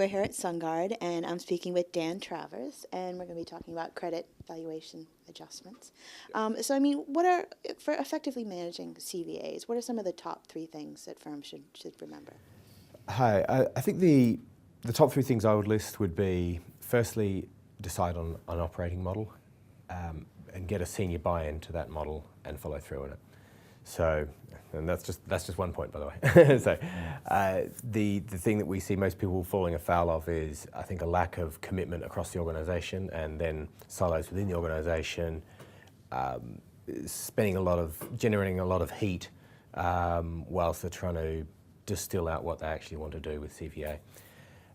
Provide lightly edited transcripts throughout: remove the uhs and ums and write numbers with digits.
here at SunGard, and I'm speaking with Dan Travers, and we're going to be talking about credit valuation adjustments. For effectively managing CVAs, what are some of the top three things that firms should remember? Hi, I think the top three things I would list would be, firstly, decide on an operating model and get a senior buy-in to that model and follow through on it. So, and that's just one point, by the way. So, the thing that we see most people falling afoul of is, I think, a lack of commitment across the organisation, and then silos within the organisation, generating a lot of heat whilst they're trying to distill out what they actually want to do with CVA.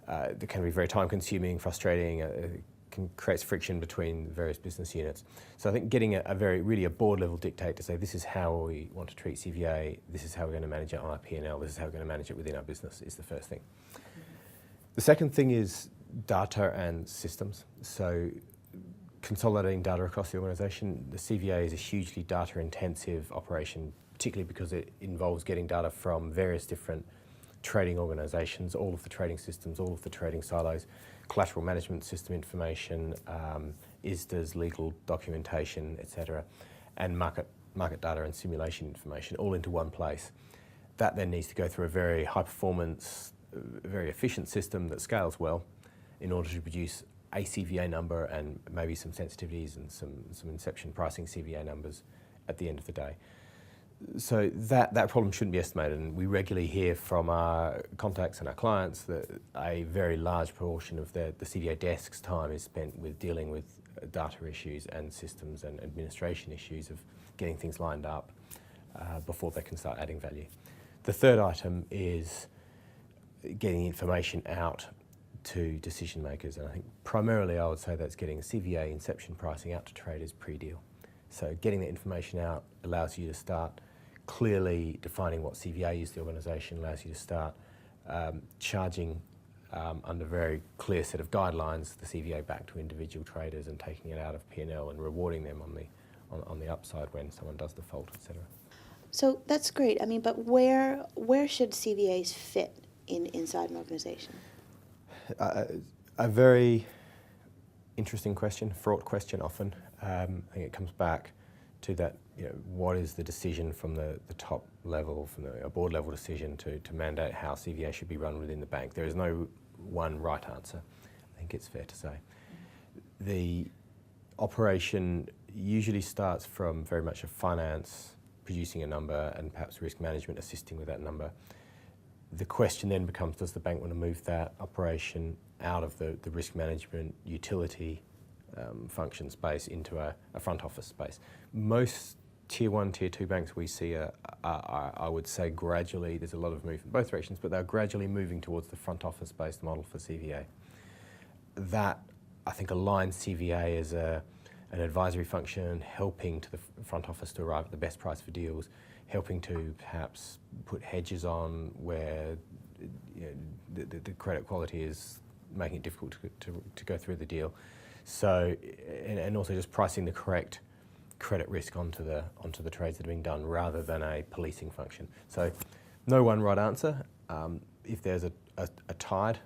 It can be very time-consuming, frustrating. Creates friction between various business units. So I think getting a board-level dictate to say, this is how we want to treat CVA, this is how we're going to manage it on our P&L, this is how we're going to manage it within our business, is the first thing. The second thing is data and systems. So consolidating data across the organisation. The CVA is a hugely data-intensive operation, particularly because it involves getting data from various different trading organisations, all of the trading systems, all of the trading silos, collateral management system information, ISDAs, legal documentation, etc., and market data and simulation information all into one place. That then needs to go through a very high performance, very efficient system that scales well in order to produce a CVA number and maybe some sensitivities and some inception pricing CVA numbers at the end of the day. So that problem shouldn't be estimated, and we regularly hear from our contacts and our clients that a very large portion of the CVA desk's time is spent with dealing with data issues and systems and administration issues of getting things lined up before they can start adding value. The third item is getting information out to decision makers, and I think primarily I would say that's getting CVA inception pricing out to traders pre-deal. So getting the information out allows you to start clearly defining what CVA is to the organisation, allows you to start charging under a very clear set of guidelines the CVA back to individual traders and taking it out of P&L and rewarding them on the upside when someone does default, etc. So that's great. I mean, but where should CVAs fit inside an organisation? A very interesting question, fraught question often. I think it comes back to that, what is the decision from the top level, from a board level decision to mandate how CVA should be run within the bank. There is no one right answer, I think it's fair to say. The operation usually starts from very much a finance producing a number and perhaps risk management assisting with that number. The question then becomes, does the bank want to move that operation out of the risk management utility function space into a front office space? Most tier 1, tier 2 banks we see are, I would say, gradually, there's a lot of movement in both directions, but they're gradually moving towards the front office based model for CVA. That, I think, aligns CVA as an advisory function, helping to the front office to arrive at the best price for deals, helping to perhaps put hedges on where the credit quality is making it difficult to go through the deal. So, and also just pricing the correct credit risk onto the trades that are being done rather than a policing function. So, no one right answer. If there's a tide,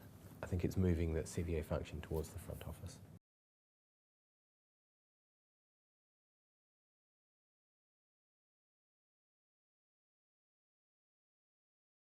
I think it's moving that CVA function towards the front office.